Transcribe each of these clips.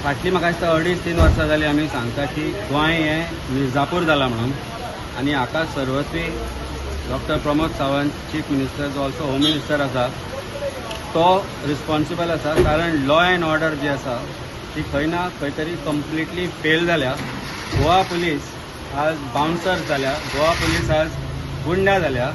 फाटली म्हाका दिसता 2.5-3 वर्सां जाली आमी सांगता की गोंय हें मिर्जापूर जाला म्हणून आनी हाका सर्वस्वी doctor Pramod Sawant chief minister जो ऑल्सो होम मिनिस्टर आसा तो रिस्पॉन्सिबल आसा कारण लॉ अँड ऑर्डर जी आसा ती खंय ना खंय तरी कंप्लिटली फेल जाल्या. गोवा पुलीस आज बाउन्सर्स जाल्या, गोवा पुलीस आज गुंडा जाल्या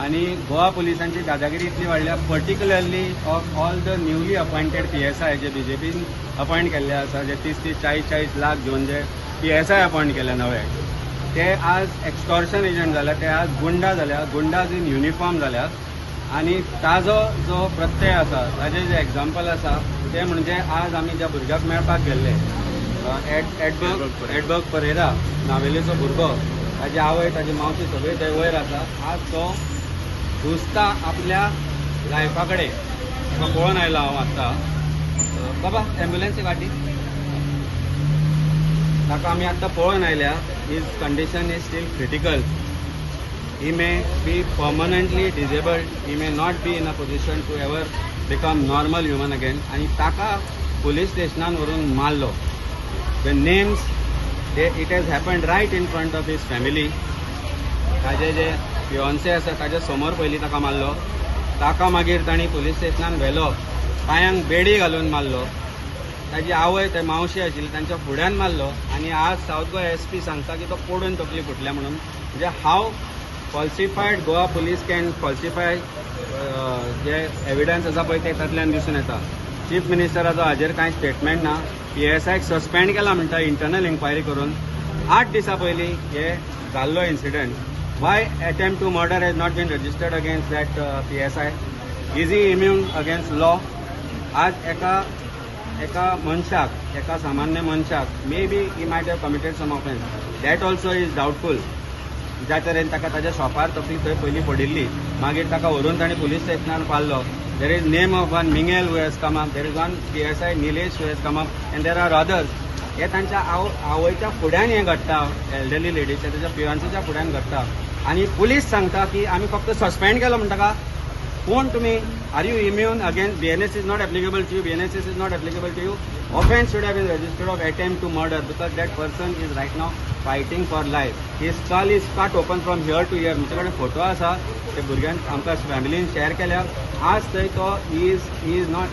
आणि गोवा पुलिसांची दादागिरी इतली वाडल्या particularly of all the newly appointed PSI जे BJPन अपॉइंट केल्ले आसा जे 30-40 लाख घेवन जे PSI अपॉइंट केले नवे ते आज एक्सटॉर्शन एजंट जाल्या, ते आज गुंडा जाल्या, गुंडाज इन युनिफॉर्म जाल्या आणि ताजो जो प्रत्यय आसा ताजें जे एग्जाम्पल आसा ते म्हणजे आज आमी ज्या भुरग्याक मेळपाक गेल्ले एडबर्ग परेरा नावेलीचो भुरगो ताजी आवय ताजी मावशी सगळे थंय वयर आसा. आज तो घुसता आपल्या लायफा कडेन तो पळोवन आयलो हांव आत्तां बाबा एम्ब्युलन्सी फाटी ताका आमी आत्तां पळोवन आयल्या. His condition is still critical. He may be permanently disabled, he may not be in a position to ever become normal human again आणि ताका पुलीस स्टेशनान व्हरून मारलो. The names it has happened right in front of his family. ताजे जे fiancée आसा ताच्या समोर पयलीं ताका मारलो, ताका मागीर तांणी पुलीस स्टेशनान व्हेलो, पांयांक बेडी घालून मारलो. ताजी आवय ते मावशी आशिल्ली तांच्या फुड्यान मारलो आणि आज साऊथ गोवा SP सांगता की तो पडून तकली फुटल्या म्हणून. म्हणजे हाव फॉल्सिफायड गोवा पुलीस कॅन फॉल्सिफाय जे एविडन्स आसा पळय ते तातूंतल्यान दिसून येता. चीफ मिनिस्टराचो हाजेर कांय स्टेटमेंट ना. PSIक सस्पेंड केला म्हणटा इंटरनल इन्क्वायरी करून. 8 दिसां पयलीं हे जाल्लो incident. Why attempt to murder has not been registered against that PSI? Is he immune against law? आज एका मनशाक एका सामान्य मनशाक may be he might have committed some offence that also is doubtful. ज्या तरेन ताका ताच्या शॉपार तकली थंय पयलीं पडिल्ली मागीर ताका व्हरून ताणें पुलीस स्टेशनार पावलो. There is name of one Miguel who has come up, there is one PSI Nilesh who has come up and there are others. हे तांच्या आवयच्या फुड्यान हें घडटा, एल्डरली लेडीच्या ताच्या पियांसीच्या फुड्यान घडटा आनी पुलीस सांगता की आमी फक्त सस्पेंड केलो म्हणटा. कोण तुम्ही? Are you immune against BNS is not applicable to you, BNSS is not applicable to you. Offence should have been registered of attempt to murder because that person is right now fighting for life. His skull is cut open from here to here. म्हजे कडेन photo आसा ते भुरग्यान आमकां फॅमिलीन share केल्या. आज थंय तो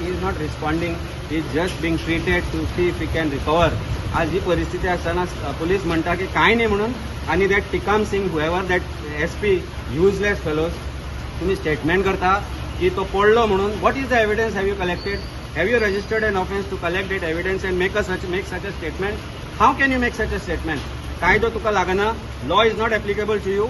is not responding. He is just being treated to see if he can recover. आज ही परिस्थिती आसतना पुलीस म्हणटा की कांय न्ही म्हणून आणि that Tikam Singh whoever that SP useless fellows तुम्ही स्टेटमेंट करता की तो पडलो म्हणून. What is the evidence have you collected? Have you registered an offence to collect that evidence and make such a statement? How can you make such a statement? कायदो तुका लागना. Law is not applicable to you.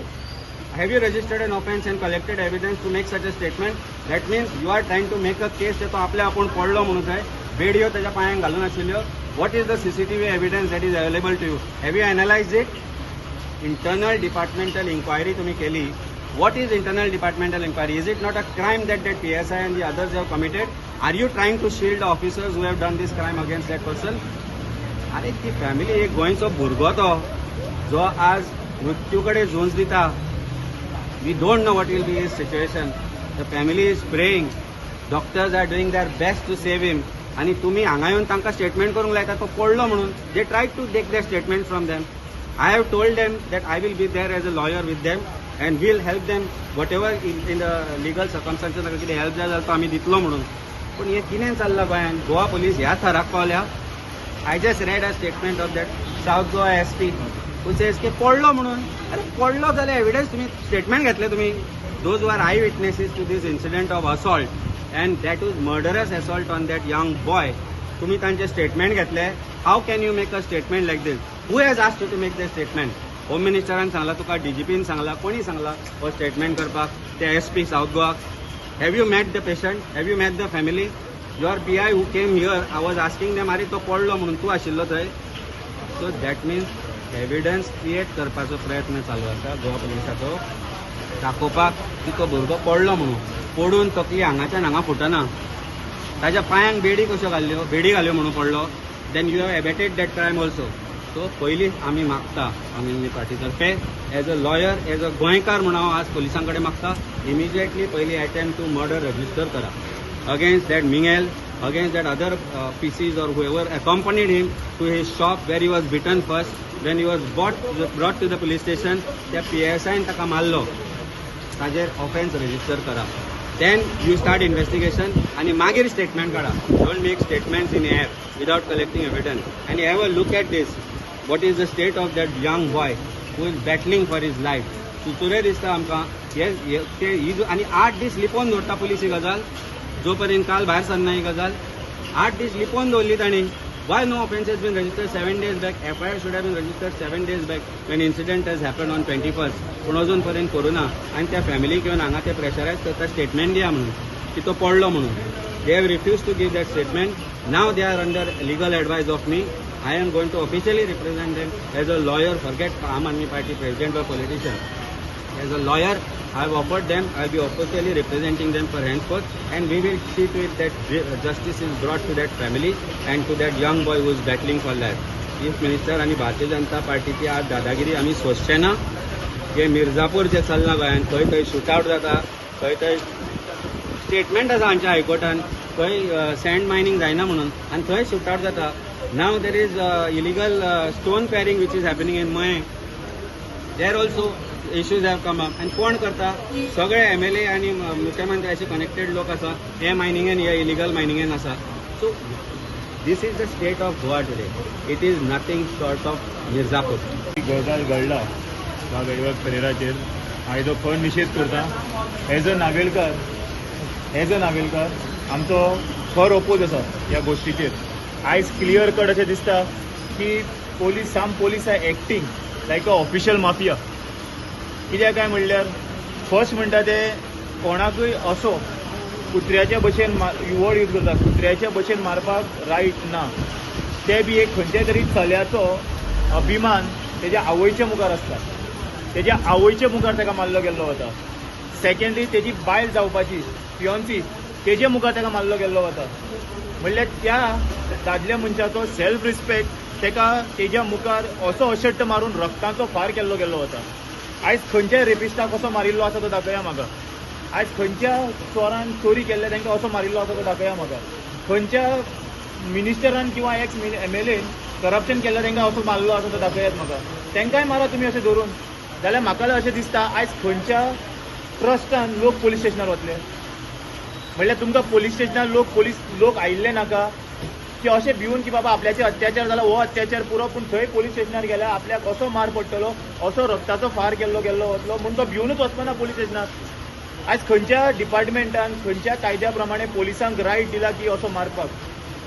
Have you registered an offence and collected evidence to make such a statement? That means you are trying to make a case that तो आपल्या आपूण पडलो म्हणून थंय बेडयो त्याच्या पांयांक घालून आशिल्ल्यो. What is the CCTV evidence that is available to you? Have you analyzed it? Internal departmental inquiry तुम्ही केली. What is internal departmental inquiry? Is it not a crime that PSI and the others have committed? Are you trying to shield the officers who have done this crime against that person? अरे ती family एक गोंयचो भुरगो तो जो आज मृत्यू कडेन झूज दिता. We don't know what will be his situation. The family is praying. Doctors are doing their best to save him आणि तुम्ही हांगा येवन तांकां स्टेटमेंट करूंक लायता तो पडलो म्हणून. They try to take the statement from them. I have told them that I will be there as a lawyer with them and we'll help them whatever in the legal circumstances ताका कितें help जाय जाल्यार तो आमी दितलो म्हणून. पूण हें कितें चल्लां गोंयान? गोवा पुलीस ह्या थराक पावल्या. I just red a statement of that south Goa SP who says की पडलो म्हणून. अरे पडलो जाल्यार एविडन्स तुम्ही स्टेटमेंट घेतले तुम्ही. Those are eye witnesses to this incident of assault and that was murderous assault on that young boy. तुम्ही तांचे स्टेटमेंट घेतले. How can you make a statement like this? Who has asked you to make the statement? Home मिनिस्टरान सांगला तुका, DGPन सांगला, कोणी सांगला हो स्टेटमेंट करपाक? ते SP south Goa. Have you met the patient? Have you met the family? Your PI who came here I was asking them अरे तो पडलो म्हणून तूं आशिल्लो थंय. So that means evidence create करपाचो प्रयत्न चालू आसा गोवा पुलिसाचो दाखोवपाक की तो भुरगो पडलो म्हणून. पडून तकली हांगाच्यान हांगा फुटना. ताच्या पांयांक बेडी कश्यो घाल्ल्यो, बेडी घाल्यो म्हणून पडलो. Then you have abetted that crime also. So पयलीं आमी मागता आमी पार्टी तर्फे as a lawyer as a गोंयकार म्हणून हांव आज पुलिसां कडेन मागता इमिजिएटली पयलीं अटेम्प्ट टू मर्डर रजिस्टर करा against that Miguel against that other PCs or whoever accompanied him to his shop where he was beaten first. When he was brought to the police station, त्या PSI ताका मारलो, ताजेर offense register करा. Then you start investigation and मागीर statement काढा. Don't make statements in air without collecting evidence. And have a look at this. What is the state of that young boy who is battling for his life? सुचुरे दिसता आमकां. आणि 8 दीस लिपोवन दवरता police ही गजाल. जोपर्यंत काल भायर सरना ही गजाल. 8 दीस लिपोवन दवरली तांणी. Why no offense has been registered 7 days back? FIR should have been registered 7 days back when incident has happened on 21st. पूण अजून पर्यंत करूना आनी त्या फॅमिलीक घेवन हांगा ते प्रेशरायज करता स्टेटमेंट दिया म्हणून की तो पडलो म्हणून. They have refused to give that statement. Now they are under legal advice of me. I am going to officially represent them as a lawyer. Forget Aam Aadmi Party president or politician. As a lawyer, I have offered them. I will be officially representing them for henceforth, and we will see to it that justice is brought to that family and to that young boy who is battling for life. Chief Minister आणि भारतीय जनता पार्टीची आज दादागिरी आम्ही सोंसचे ना. जे मिर्झापूर जे चल्ला गोंयांत खंय थंय शूटआउट जाता, खंय थंय स्टेटमेंट आसा आमच्या हायकोर्टान, खंय सँड मायनिंग जायना म्हणून आनी थंय शूटआउट जाता. Now there is illegal stone paring which is happening in Maye. There also issues have come up. आनी कोण करता? सगळे MLA आणि मुख्यमंत्री असे कनेक्टेड लोक आसा. हे मायनिंगेन हे इलिगल मायनिंगेन आसा. So this is the state of Goa today. It is nothing short of Mirzapur. गजाल घडला वेगवेगळ्या पेरेराचेर. हांवें तो खर निशेध करता. एज अ नावेलकार आमचो खर ओपोज आसा ह्या गोश्टीचेर. आयज क्लियर कट अशें दिसता की police are acting like a official mafia. कित्याक काय म्हणल्यार फर्स्ट म्हणटा ते कोणाकूय असो कुत्र्याच्या भशेन वर्ड यूज करता. कुत्र्याच्या भशेन मारपाक रायट ना. ते बी एक खंयच्या तरी चल्याचो अभिमान तेज्या आवयच्या मुखार आसता. तेज्या आवयच्या मुखार ताका मारलो गेल्लो वता. सेकंडली तेजी बायल जावपाची फियोन्सी तेजे मुखार ताका मारलो गेल्लो वता. म्हणल्यार त्या दादल्या मनशाचो सेल्फ रिस्पेक्ट ताका तेज्या मुखार असो अशट्ट मारून रक्ताचो फार केल्लो गेल्लो वता. आयज खंयच्याय रेपिस्टाक कसो मारिल्लो आसा तो दाखया म्हाका. आयज खंयच्या चोरान चोरी केल्ले तांकां असो मारिल्लो आसा तो दाखया म्हाका. खंयच्या मिनिस्टरान किंवा एक्स MLAन करप्शन केल्लें तांकां असो मारलो आसा तो दाखयात म्हाका. तांकांय मारा तुमी अशें धरून. जाल्यार म्हाका अशें दिसता आयज खंयच्या ट्रस्टान लोक पुलीस स्टेशनार वतले. म्हणल्यार तुमकां पुलीस स्टेशनार लोक आयिल्ले नाका की अशें भिवून की बाबा आपल्याचेर अत्याचार जाला, हो अत्याचार पुरो. पूण थंय पुलीस स्टेशनार गेल्यार आपल्याक असो मार पडटलो, असो रक्ताचो फार केल्लो वतलो म्हूण तो भिवूनच वचपाना पुलीस स्टेशनार. आयज खंयच्या डिपार्टमेंटान खंयच्या कायद्या प्रमाणे पुलिसांक रायट दिला की असो मारपाक.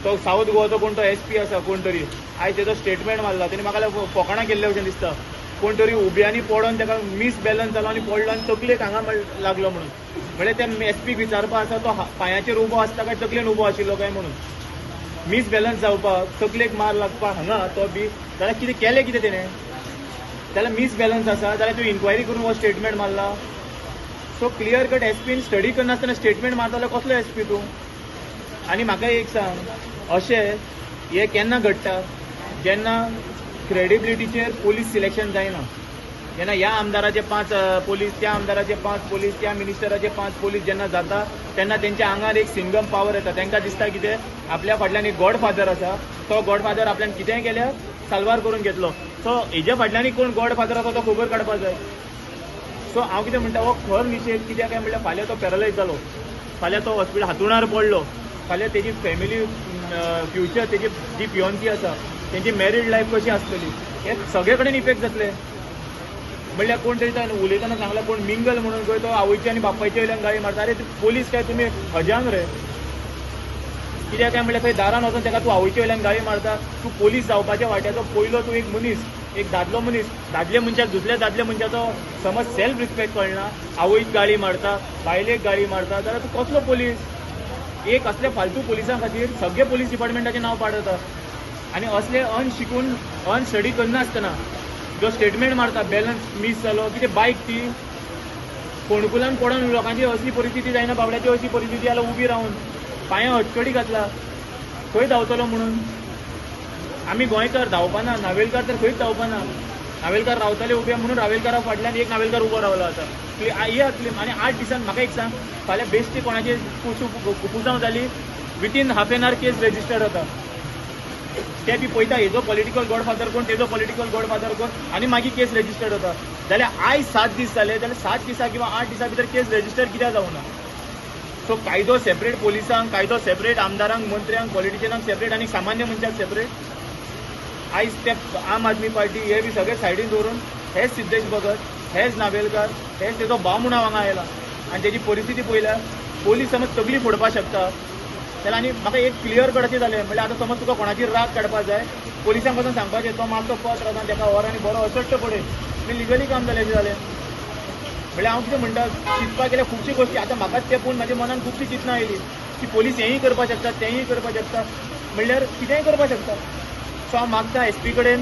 तो साऊथ गोवाचो कोण तो SP आसा कोण तरी, आयज तेजो स्टेटमेंट मारला. तेणी म्हाका फकाणां केल्ले अशें दिसता. कोण तरी उब्यांनी पडोन ताका मिसबॅलन्स जालो आनी पडलो आनी तकलेक हांगा लागलो म्हणून. म्हणल्यार त्या SP विचारपा आसा तो पांयाचेर उबो आसता काय तकलेन उबो आशिल्लो काय म्हणून. मिसबॅलन्स जावपाक, तकलेक मार लागपाक हांगा तो बी. जाल्यार कितें केलें कितें तेणें? जाल्यार मिसबॅलन्स आसा जाल्यार तूं इन्क्वायरी करून हो स्टेटमेंट मारला. सो क्लियर कट SPन स्टडी करनासतना स्टेटमेंट मारता जाल्यार कसलो SP तूं? आनी म्हाका एक सांग, अशें हें केन्ना घडटा जेन्ना क्रेडिबिलिटीचेर पुलीस सिलेक्शन जायना. जेन्ना ह्या आमदाराचे 5 पोलीस, त्या आमदाराचे 5 पोलीस, त्या मिनिस्टराचे 5 पोलीस जेन्ना जाता तेन्ना तेंच्या आंगार एक सिंगम पावर येता. तांकां दिसता कितें आपल्या फाटल्यान एक गॉडफादर आसा. तो गॉडफादर आपल्यान कितेंय केल्यार साल्वार करून घेतलो. सो हेज्या फाटल्यान कोण गॉडफादर आसा तो खबर काडपाक जाय. सो हांव कितें म्हणटा हो खर निशेध. कित्याक काय म्हणल्यार फाल्यां तो पॅरलायज जालो, फाल्यां तो हॉस्पिटल हातरुणार पडलो, फाल्यां तेजी फॅमिली फ्युचर, तेजी जी फियोन्सी आसा तेंची मॅरीड लायफ कशी आसतली हे सगळे कडेन इफेक्ट जातले. म्हणल्यार कोण तरी उलयतना सांगला कोण मिंगल म्हणून खंय तो आवयच्या आनी बापायच्या वयल्यान गाळी मारता. अरे पोलीस काय तुमी हजांग रे? कित्याक काय म्हणल्यार थंय दारान वचून ताका तूं आवयच्या वयल्यान गाळी मारता. तूं पोलीस जावपाच्या वाट्याचो पयलो तूं एक मनीस, एक दादलो मनीस. दादले मनशाक दुसऱ्या दादल्या मनशाचो समज सेल्फ रिस्पेक्ट कळना, आवयक गाळी मारता, बायलेक गाळी मारता, जाल्यार तूं कसलो पोलीस? एक असले फालतू पुलिसां खातीर सगळे पुलीस डिपार्टमेंटाचें नांव पाडता. आनी असले अनशिकून अनस्टडी करनासतना जो स्टेटमेंट मारता बॅलन्स मिस जालो कितें बायक ती फोंडकुलान पडोन लोकांची असली परिस्थिती जायना बाबड्याची अशी परिस्थिती जाल्यार उबी रावन पांयां हटकडी घातला खंय धांवतलो म्हणून. आमी गोंयकार धांवपाना, नावेलकार तर खंयच धांवपाना. नावेलकार रावताले उबे म्हणून रावेलकारा फाटल्यान एक नावेलकार उबो रावलो आतां. आनी 8 दिसान म्हाका एक सांग, फाल्यां बेश्टी कोणाची पुजाव जाली within half an hour case registered जाता. ते बी पळयता हेजो पॉलिटिकल गॉडफादर कोण, तेजो पॉलिटिकल गॉडफादर कोण, आनी मागीर केस रजिस्टर्ड जाता. जाल्यार आयज 7 दीस जाले, जाल्यार 7 दिसां किंवा 8 दिसां भितर केस रजिस्टर कित्याक जावना? सो कायदो सेपरेट पोलिसांक, कायदो सेपरेट आमदारांक, मंत्र्यांक, पॉलिटिशियनांक सेपरेट आनी सामान्य मनशाक सेपरेट. आयज ते आम आदमी पार्टी हे बी सगळे सायडीन दवरून हेच सिद्धेश भगत, हेच नावेलकार, हेच तेजो भाव म्हणून हांगा आयला. आनी तेजी परिस्थिती पळयल्यार पोलीस समज तगली फोडपाक शकता जाल्यार. आनी म्हाका एक क्लियर कट जालें, म्हणजे आतां समज तुका कोणाचेर राग काडपाक जाय, पोलिसांक वचून सांगपाचें तो मातसो पत्र आसा ताका व्हर आनी बरो असट्ट पडय, आनी लिगली काम जालें अशें जालें. म्हणजे हांव कितें म्हणटा, चिंतपाक गेल्यार खुबशी गोश्टी आतां म्हाकाच ते पळोवन म्हाज्या मनान खुबशी चिंतनां आयली की पोलीस हेंय करपाक शकता, तेंय करपाक शकता, म्हणल्यार कितेंय करपाक शकता. सो हांव मागता एस पी कडेन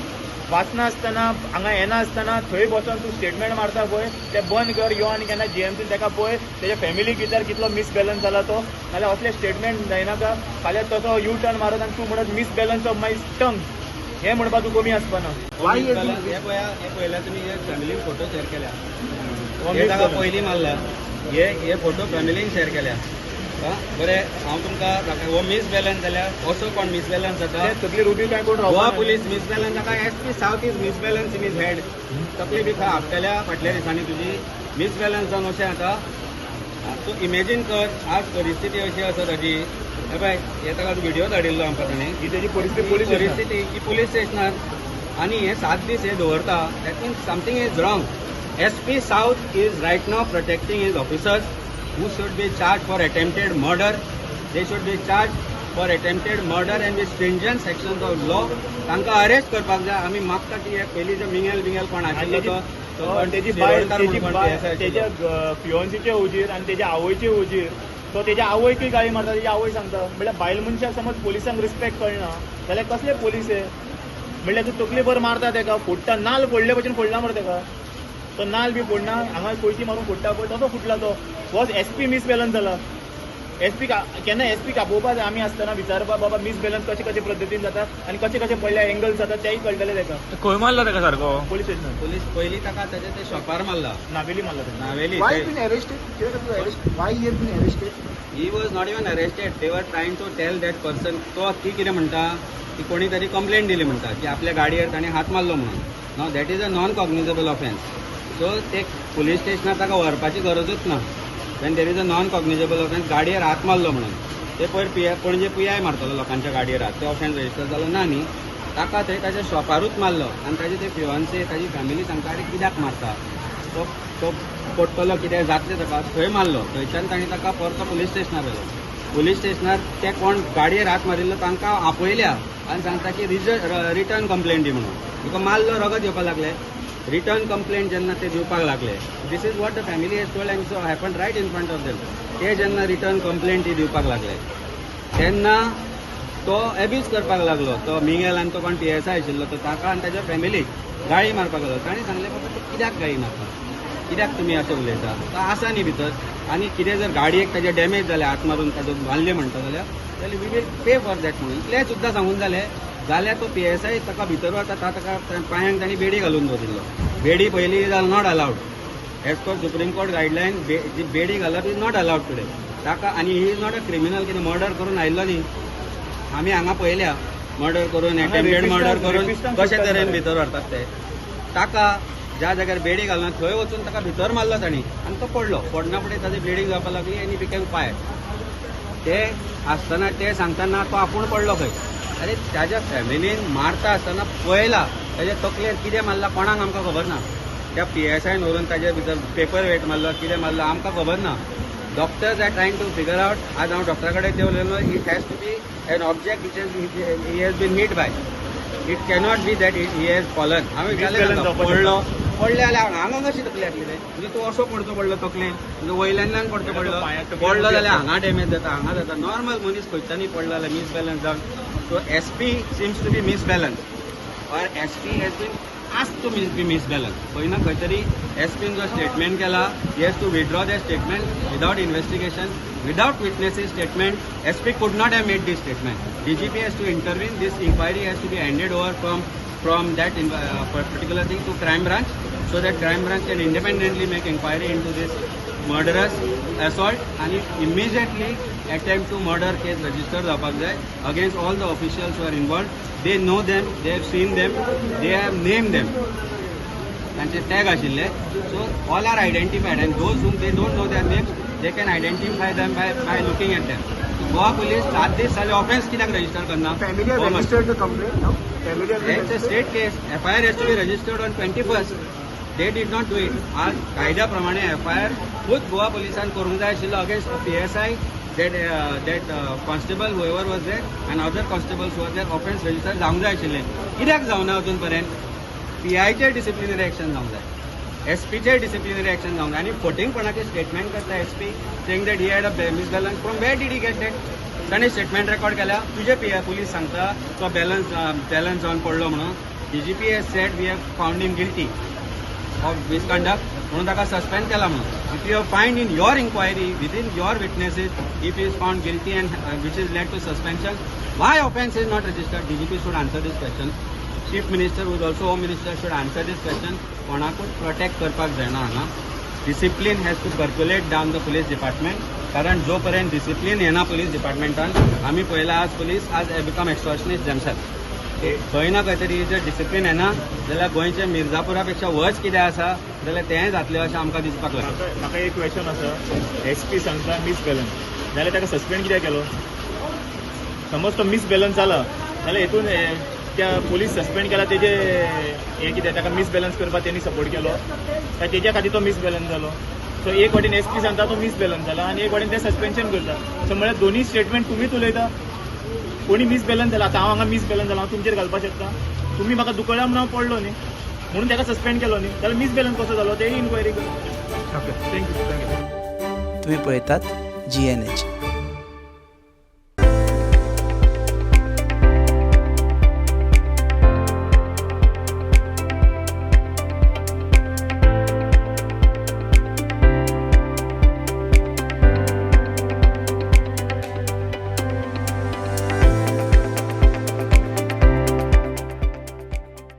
वाचना आसतना, हांगा येना आसतना थंय बसून तूं स्टेटमेंट मारता पळय तें बंद कर. यो आनी केन्ना जीएमसीन ताका पळय तेज्या फॅमिलीक विचार कितलो मिसबॅलन्स जाला तो, नाल्यार असले स्टेटमेंट जायनाका. फाल्यां तसो यू टर्न मारत आनी तूं म्हणत मिसबॅलन्स ऑफ माय टंग, हें म्हणपाक तूं कमी आसपाना. पळयल्यार तुमी हे फॅमिलीन फोटो शेअर केल्या, हे ताका पयलीं मारला, हे फोटो फॅमिलीन शेअर केल्या. बरें, हांव तुमकां हो मिसबॅलन्स जाल्यार असो कोण मिसबॅलन्स जाता, तकली रुबी काय कोण गोवा पुलीस मिसबॅलन्स जाता, SP south is misbalance in is head. तकली बी खंय आपटल्या फाटल्या दिसांनी तुजी मिसबॅलन्स जावन अशें जाता. तूं इमेजीन कर आज परिस्थिती अशी आसा ताची. हे पळय, हे ताका व्हिडिओ धाडिल्लो आमकां ताणें ही तेजी परिस्थिती की पुलीस स्टेशनार आनी हे 7 दीस हे दवरता. That means something is wrong. SP south is right now protecting his officers who should be charged for attempted murder. They should be charged for attempted murder and with stringent sections of law. तांकां arrest करपाक जाय. आमी मागता की हे पयलीं जो मिंगेल कोण आशिल्लो तेज्या फिओन्सीचे हुजीर आनी तेज्या आवयचे हुजीर, तो तेज्या आवयकूय गाळी मारता. तेजी आवय सांगता म्हणल्यार बायल मनशाक समज पोलिसांक रिस्पेक्ट कळना जाल्यार कसले पोलीस हे? म्हणल्यार तूं तकली भर मारता तेका, फोडटा, नाल फोडले भशेन फोडला मरे तेका. तो नाल बी फोडना, हांगा कोयती मारून फोडटा पळय तसो फुटला तो. हो एसपी मिसबॅलन्स जाला. एसपी केन्ना एसपी कापोवपाक जाय आमी आसतना, विचारपाक बाबा मिसबॅलन्स कशे पद्दतीन जाता आनी कशे पडल्या एंगल्स जाता तेय कळटलें तेका. खंय मारला ताका सारको? पोलीस स्टेशनार. पुलीस पयलीं ताका ताच्या ते शॉपार मारला, नावेली मारला तेका. Navelim. He was not even arrested. They were trying to tell that person. तो ती कितें म्हणटा की कोणी तरी कंप्लेंट दिली म्हणटा की आपल्या गाडयेर ताणें हात मारलो म्हणून. Now that is a non cognizable offence. So ते पुलीस स्टेशनार ताका व्हरपाची गरजूच ना. When there is a non cognizable offence, गाडयेर हात मारलो म्हणून. ते पयर पणजे पीआय मारतलो लोकांच्या गाडयेर हात, ते ऑफेन्स रजिस्टर जालो ना न्ही. ताका थंय ताच्या शॉपारूच मारलो आनी ताजे ते फिओन्से, ताजी फॅमिली सांगता अरे कित्याक मारता, तो पडटलो कितें जातलें ताका, थंय मारलो. थंयच्यान ताणें ताका परतो पुलीस स्टेशनार व्हेलो. पुलीस स्टेशनार ते कोण गाडयेर हात मारिल्लो तांकां आपयल्या आनी सांगता की रिटर्न कंप्लेंट दी म्हणून. तुका मारलो, रगत येवपाक लागले, रिटर्न कंप्लेंट जेन्ना ते दिवपाक लागले, this is what the family has told and so happen right in front of them. ते जेन्ना रिटर्न कंप्लेंट ती दिवपाक लागले तेन्ना तो एब्यूज करपाक लागलो. तो मिंगेल आनी तो कोण PSI आशिल्लो तो ताका आनी ताच्या फॅमिलीक गाळी मारपाक लागलो. ताणें सांगलें बाबा तूं कित्याक गाळी मारता, कित्याक तुमी अशें उलयता, तो आसा न्ही भितर. आनी कितें जर गाडयेक ताजे डॅमेज जालें, हात मारून ताजो मारले म्हणटा जाल्यार we will pay for that म्हणून. इतलें सुद्दां सांगून जाल्यार तो PSI ताका भितर वता, ताका पांयांक तांणी बेडी घालून दवरिल्लो. बेडी पयलीं is not allowed. As per supreme court guideline जी बेडी घालप इज नॉट अलावड टुडे. ताका आनी he is not a criminal, कितें मर्डर करून आयिल्लो न्ही. आमी हांगा पळयल्या मर्डर करून, एटेम्प्टेड मर्डर करून कशे तरेन भितर व्हरतात ते. ताका ज्या जाग्यार बेडी घालना थंय वचून ताका भितर मारलो तांणी आनी तो पडलो. पडना फुडें ताजी ब्लिडींग जावपाक लागली आनी बिकेम फायर. ते आसतना ते सांगतना तो आपूण पडलो खंय. अरे ताज्या फॅमिलीन मारता आसतना पळयला ताज्या तकलेर कितें मारला कोणाक आमकां खबर ना. त्या PSIन व्हरून ताजे भितर पेपर वेट मारलो, कितें मारलो आमकां खबर ना. Doctors are trying to figure out. आज हांव डॉक्टरा कडेन देवलेलो. It has to be an object which he has been hit by. It cannot be that he has fallen. हांवें विचारलें पडलो, पडले जाल्यार हांगा कशी तकली आसली ते. म्हणजे तूं असो पडचो पडलो तकलेन, म्हणजे वयल्यान पडचो पडलो जाल्यार हांगा डॅमेज जाता, हांगा जाता. नॉर्मल मनीस खंयच्यानी पडलो जाल्यार मिसबॅलन्स जावन. So SP seems to be misbalanced or SP has been asked to be misbalanced. खंय ना खंय तरी SPन जो स्टेटमेंट केला, he has to withdraw their statement without investigation, without witnesses statement. SP could not have made this statement. DGP has to intervene. This inquiry has to be handed over from that particular thing to crime branch, so that crime branch can independently make inquiry into this murderous assault आणि immediately attempt to murder case register जावपाक जाय against all the officials who are involve. They know them, they have seen them, they have name them. तांचे tag आशिल्ले. So all are identified and those whom they don't know their names they can identify them by looking at them. Goa police 7 दीस जाले offence कित्याक register करना? Family have registered the complaint now? Family have It's a registered? state case. FIR has to be registered on 21st. They did not do it. आज कायद्या प्रमाणे FIR खुद गोवा पुलिसान करूंक जाय आशिल्लो against PSI that constable whoever was there and other constables who were there offense register जावंक जाय आशिल्ले. कित्याक जावना अजून पर्यंत? PI डिसिप्लिनरी एक्शन जावंक जाय. SP डिसिप्लिनरी एक्शन जावंक जाय. आनी फटींगपणाचे स्टेटमेंट करता SP saying that he had a misbalance. From where did he get that? ताणें स्टेटमेंट रेकॉर्ड केल्या. तुजे पुलीस सांगता तो बॅलन्स जावन पडलो म्हणून. DGP has said we have found him guilty of misconduct म्हणून ताका सस्पेंड केला म्हणून. If you have find in your inquiry within your witnesses if he is found guilty and which is led to suspension, why offence is not registered? DGP should answer this question. Chief Minister who is also Home Minister should answer this question. कोणाकूच protect करपाक जायना हांगा. Discipline has to percolate down the police department. कारण जो पर्यंत discipline येना police डिपार्टमेंटान आमी पळयला आज पुलीस आज बिकम एक्सटॉर्शनिस्ट देमसेल्फ. खंय ना खंय तरी जर डिसिप्लीन येना जाल्यार गोंयचे मिर्जापुरा पेक्षा वर्स कितें आसा जाल्यार तेंय जातलें अशें आमकां दिसपाक लागता. म्हाका एक क्वेश्चन आसा. SP सांगता मिसबॅलन्स जाल्यार ताका सस्पेंड कित्याक केलो? समज तो मिसबॅलन्स जाला जाल्यार हेतून त्या पोलीस सस्पेंड केला तेजे हें कितें ताका मिसबॅलन्स करपाक तेणी सपोर्ट केलो काय तेज्या खातीर तो मिसबॅलन्स जालो? सो एक वाटेन SP सांगता तो मिसबॅलन्स जाला आनी एक वाटेन ते सस्पेन्शन करता. सो म्हळ्यार दोनी स्टेटमेंट तुमीच उलयता. कोणी मिसबॅलन्स जाला, आतां हांव हांगा मिसबॅलन्स जाला हांव तुमचेर घालपाक शकता? तुमी म्हाका दुकळ्या म्हणून हांव पडलो न्ही म्हणून ताका सस्पेंड केलो न्ही जाल्यार मिसबॅलन्स कसो जालो तेय इन्क्वायरी कर. Okay, thank you. तुम्ही पळयतात GNH.